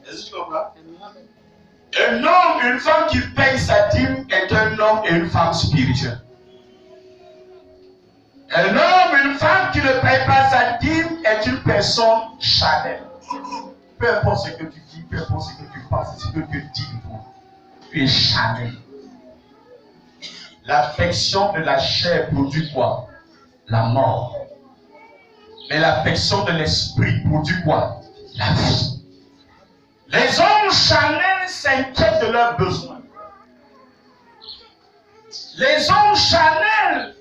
Est-ce que tu comprends? Un homme, une femme qui paye sa dîme est un homme et une femme spirituelle. Un homme, une femme qui ne paye pas sa dîme est une personne charnelle. Peu importe ce que tu dis, peu importe ce que tu penses, ce que tu dis, tu es charnel. L'affection de la chair produit quoi? La mort. Mais l'affection de l'esprit produit quoi? La vie. Les hommes charnels s'inquiètent de leurs besoins. Les hommes charnels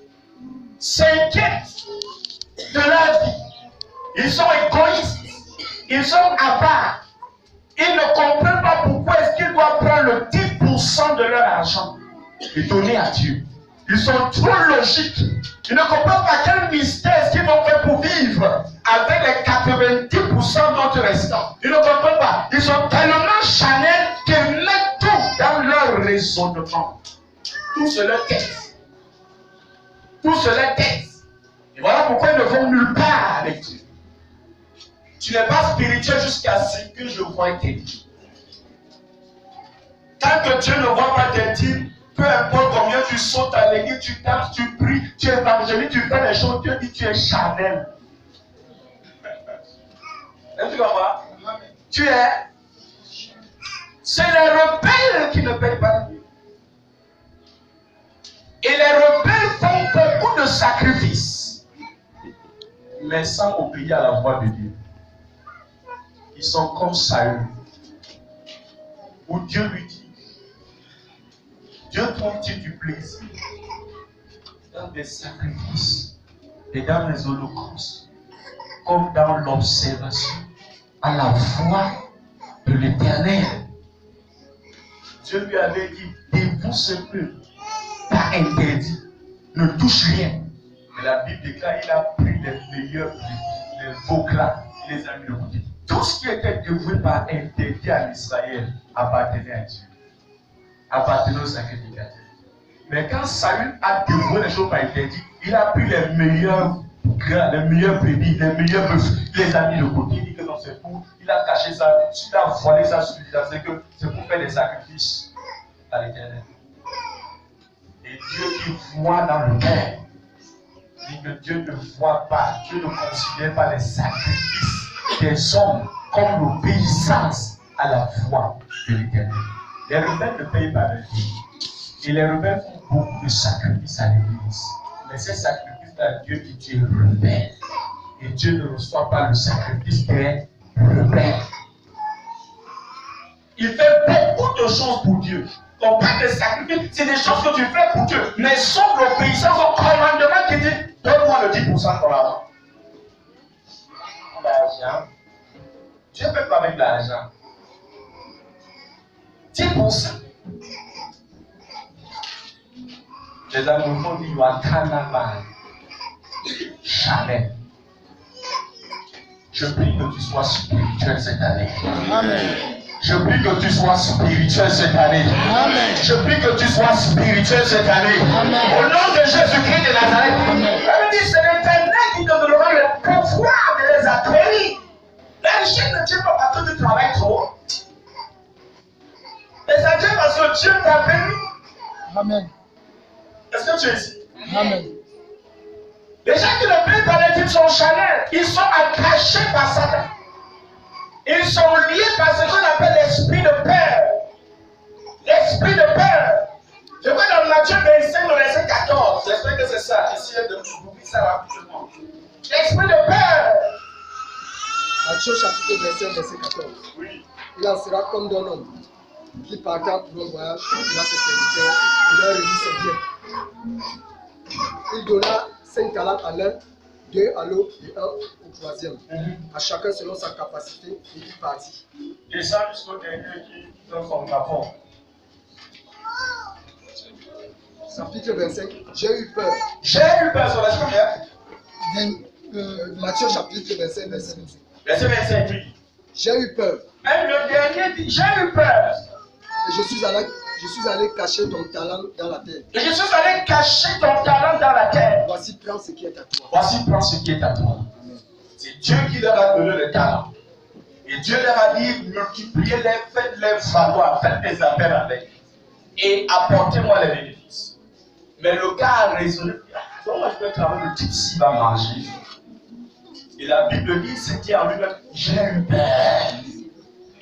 s'inquiètent de leur vie. Ils sont égoïstes. Ils sont avares. Ils ne comprennent pas pourquoi est-ce qu'ils doivent prendre le 10% de leur argent et donner à Dieu. Ils sont trop logiques. Ils ne comprennent pas quel mystère qu'ils vont faire pour vivre avec les 90% d'autres restants. Ils ne comprennent pas. Ils sont tellement charnels qu'ils mettent tout dans leur raisonnement. Tout se leur tête. Tout se leur tête. Et voilà pourquoi ils ne vont nulle part avec Dieu. Tu n'es pas spirituel jusqu'à ce que je voie tes dîmes. Tant que Dieu ne voit pas tes dîmes, peu importe combien tu sautes à l'église, tu danses, tu pries, tu évangélises, tu fais les choses, Dieu dit tu es charnel. Est-ce que tu comprends? Tu es. C'est les rebelles qui ne payent pas Dieu. Et les rebelles font beaucoup de sacrifices, mais sans obéir à la voix de Dieu. Ils sont comme Saül, où Dieu lui dit, Dieu trouve-t-il du plaisir dans des sacrifices et dans les holocaustes, comme dans l'observation à la voix de l'Éternel. Dieu lui avait dit, dévoue ce peuple, pas interdit, ne touche rien. Mais la Bible déclare, il a pris les meilleurs prix, les voclas, il les a mis de côté. Tout ce qui était dévoué par interdit à Israël appartenait à Dieu, appartenait au sacrificateur. Mais quand Saül a dévoué les choses par interdit, il a pris les meilleurs brebis, les meilleurs bœufs, il les a mis de côté. Il dit que non, c'est pour, il a caché ça, il a voilé ça sur lui, c'est que c'est pour faire des sacrifices à l'Éternel. Et Dieu qui voit dans le cœur, dit que Dieu ne voit pas, Dieu ne considère pas les sacrifices des hommes comme l'obéissance à la voix de l'Éternel. Les rebelles ne payent pas leur vie. Et les rebelles font beaucoup de sacrifices à l'église. Mais ces sacrifices-là, Dieu dit tu es rebelle. Et Dieu ne reçoit pas le sacrifice des rebelles. Il fait beaucoup de choses pour Dieu. On parle de sacrifices, c'est des choses que tu fais pour Dieu. Mais sauf l'obéissance au commandement qui dit donne-moi le 10% de ton argent. L'argent. Dieu ne fait pas avec l'argent. 10%. Les anglophones disent Wakanaman. Jamais. Je prie que tu sois spirituel cette année. Amen. Je prie que tu sois spirituel cette année. Amen. Je prie que tu sois spirituel cette année. Amen. Au nom de Jésus-Christ de Nazareth. Elle dit c'est l'Éternel qui te donnera le pouvoir de les accueillir. La richesse ne tient pas parce que tu travailles trop. Mais ça tient parce que Dieu t'a béni. Amen. Est-ce que tu es ici? Amen. Les gens qui ne payent pas les dîmes sont charnels. Ils sont attachés par Satan. Ils sont liés par ce qu'on appelle l'esprit de peur. L'esprit de peur. Je vois dans Matthieu 25, le verset 14. J'espère que c'est ça. Essayez de vous dire ça rapidement. L'esprit de peur. Matthieu chapitre 25, verset 14. Oui. Il en sera comme d'un homme qui partant pour un voyage, il a ses serviteurs, il leur remit ses biens. Il donna 5 talents à l'un, 2 à l'autre et 1 au troisième. À chacun selon sa capacité, et il partit. Descends jusqu'au dernier qui donne son rapport. Chapitre 25. J'ai eu peur. J'ai eu peur sur la semaine. Matthieu chapitre 25, verset 25. Verset 25, oui. J'ai eu peur. Même le dernier dit j'ai eu peur. Et je suis allé cacher ton talent dans la terre. Et je suis allé cacher ton talent dans la terre. Voici, prends ce qui est à toi. Voici, prends ce qui est à toi. C'est Dieu qui leur a donné le talent. Et Dieu leur a dit, multipliez-les, faites-les valoir, faites des affaires avec. Et apportez-moi les bénéfices. Mais le gars a raisonné, comment je peux travailler le type s'il va manger? Et la Bible dit, c'était en lui-même, j'ai eu peur.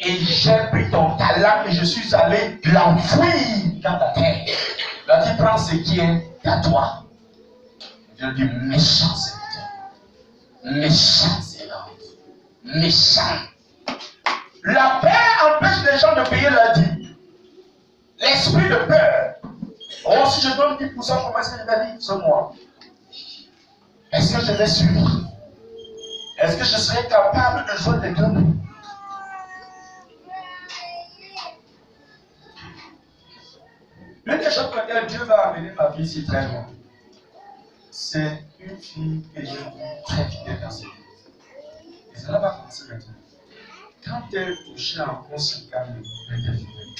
Et j'ai pris ton talent et je suis allé l'enfouir dans ta terre. Là, tu prends ce qui est à toi. Je dis, méchant serviteur. Méchant servant. Méchant. La peur empêche les gens de payer leur dîme. L'esprit de peur. Oh, si je donne 10%, comment est-ce que je vais dire ce mois? Est-ce que je vais suivre? Est-ce que je serai capable de jouer des deux? L'une des choses pour lesquelles Dieu va amener ma vie ici très loin, c'est une fille que j'ai vue très fidèle dans cette vie. Et cela va commencer maintenant. Quand elle touchait encore 50 000, elle était fidèle.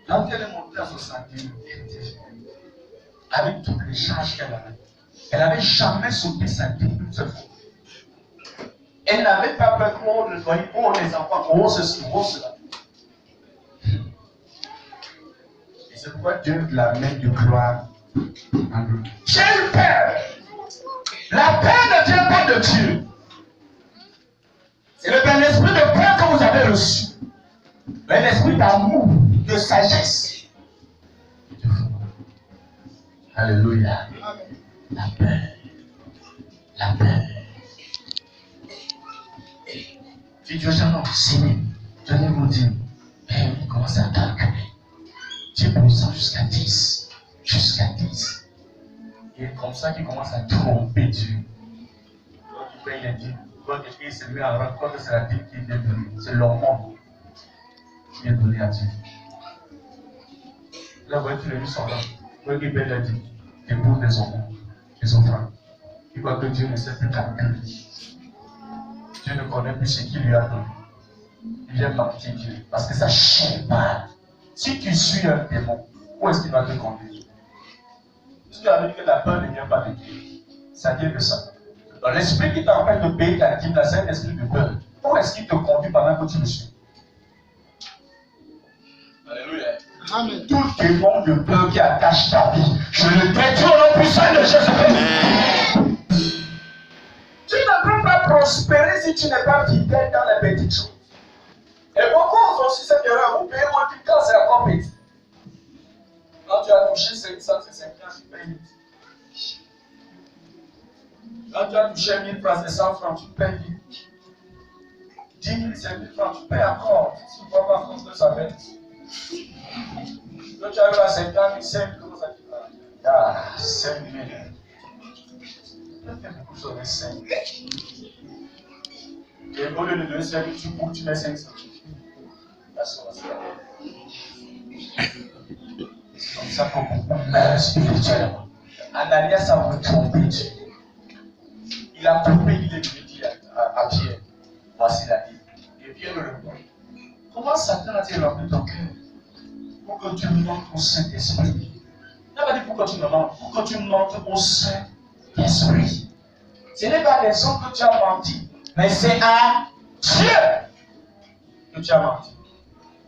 Quand elle est montée à 60 000, elle était fidèle. Avec toutes les charges qu'elle avait. Elle n'avait jamais sauté sa vie une seule fois. Elle n'avait pas peur qu'on le voyait, oh les enfants, oh ceci, oh cela. Et c'est pourquoi Dieu la met de gloire en lui. J'ai eu peur. La peur ne vient pas de Dieu. C'est l'esprit de peur que vous avez reçu. Mais l'esprit d'amour, de sagesse. Alléluia. La peur. La peur. Tu dis aux gens, non, Seigneur, donnez-moi 10. Et il commence à calculer. Tu peux ça jusqu'à 10. Jusqu'à 10. Et comme ça qu'il commence à tromper Dieu. Quand tu payes les 10, quand il se met en rang, quand c'est la dîme qui est donnée, c'est l'hormone qui est donné à Dieu. Là, vous voyez, tous les nuits sont là. Quand il paye les 10, il pose des hormones, des offrandes. Il voit que Dieu ne sait plus calculer. Dieu ne connaît plus ce qu'il lui a donné. Il vient partir Dieu. Parce que ça ne chaîne pas. Si tu suis un démon, où est-ce qu'il va te conduire? Si tu as dit que la peur ne vient pas de Dieu, ça vient de ça. Donc l'esprit qui t'empêche de payer ta dîme, c'est un esprit de peur. Où est-ce qu'il te conduit pendant que tu le suis? Alléluia. Amen. Tout démon de peur qui attache ta vie, je le détruis au nom puissant de Jésus-Christ. Tu ne peux pas prospérer si tu n'es pas fidèle dans les petites choses. Et beaucoup ont aussi cette erreur. Vous payez moins vite quand c'est encore petit. Quand tu as touché 550, tu payes vite. Quand tu as touché 1000 francs, c'est 100 francs, tu payes vite. 10 000, c'est 1000 francs, tu payes encore. Tu ne vois pas comment ça fait. Quand tu arrives à 50 000, 5 000, comment ça fait? Ah, 5 000. Tu fais beaucoup sur les 5 000. Et au lieu de donner 5 000, tu coupes, tu mets 500. C'est comme ça qu'on beaucoup meurt spirituellement. Ananias a retrompé Dieu. Il a trompé, il est venu dire à Pierre, voici la vie. Et Pierre le répond, comment Satan a-t-il rempli ton cœur pour que tu montres au Saint-Esprit? Il n'a pas dit pour que tu me montres, pour que tu montres au Saint-Esprit. Ce n'est pas les hommes que tu as menti, mais c'est à Dieu que tu as menti.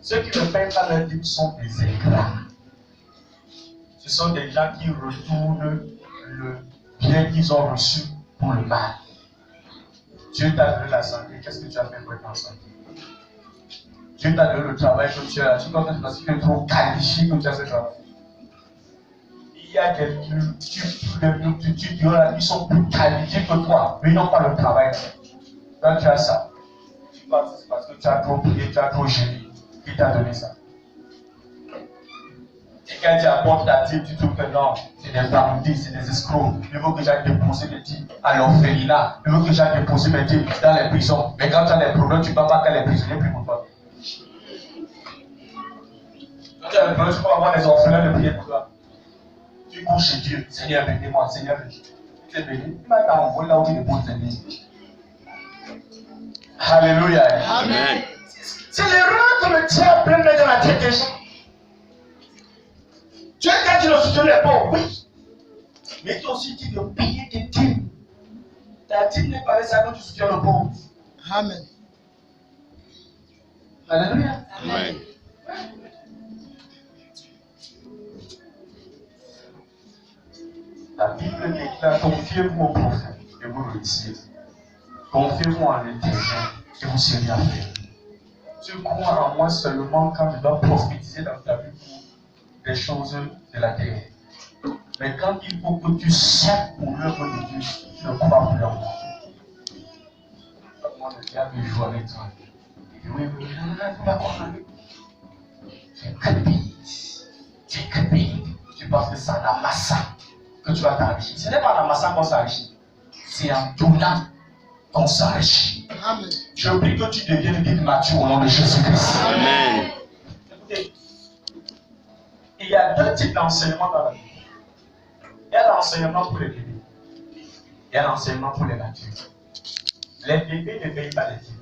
Ceux qui ne payent pas leur dîme sont des ingrats. Ce sont des gens qui retournent le bien qu'ils ont reçu pour le mal. Dieu t'a donné la santé. Qu'est-ce que tu as fait pour être en santé? Dieu t'a donné le travail que tu as. Tu dois être parce que tu es trop qualifié que tu as ce travail. Il y a des multitudes qui sont plus qualifiés que toi, mais ils n'ont pas le travail. Quand tu as ça, tu penses que c'est parce que tu as trop prié, tu as trop gêné. Qui t'a donné ça? Et quand tu apportes ta dîme, tu trouves que non, c'est des bandits, c'est des escrocs. Il veut que j'aille déposer mes dîmes à l'orphelinat. Il veut que j'aille déposer mes dîmes dans les prisons. Mais quand tu as des problèmes, tu ne peux pas que les prisonniers prient pour toi. Quand tu as des problèmes, tu peux avoir des orphelins de prier pour toi. Tu cours chez Dieu. Seigneur, bénis-moi. Seigneur, bénis. Tu es béni. Il va t'envoyer là où il dépose tes dîmes. Alléluia. Amen. C'est l'erreur que le diable peut mettre dans la tête des gens. Tu es quand tu ne soutiens les pauvres, oui. Mais tu as aussi dit de payer tes dîmes. Ta dîme n'est pas ça quand tu soutiens le pauvre. Amen. Alléluia. Amen. La Bible déclare, confiez-vous au prophète et vous réussirez. Confiez-vous en l'Éternel et vous serez affaiblis. Tu crois en moi seulement quand je dois prophétiser dans ta vie pour des choses de la terre. Mais quand il faut que tu sers pour l'œuvre de Dieu, tu ne crois plus en moi. Moi, le diable joue avec toi. Il dit oui, oui, non, tu ne vas pas croire. Tu es crépite. Tu es crépite. Tu penses que c'est en amassant que tu vas t'enrichir. Ce n'est pas en amassant qu'on s'enrichit. C'est en donnant qu'on s'enrichit. Amen. Je prie que tu deviennes vite mature au nom de Jésus-Christ. Amen. Écoutez, il y a deux types d'enseignements dans la Bible. Il y a l'enseignement pour les bébés. Il y a l'enseignement pour les matures. Les bébés ne payent pas les dîmes.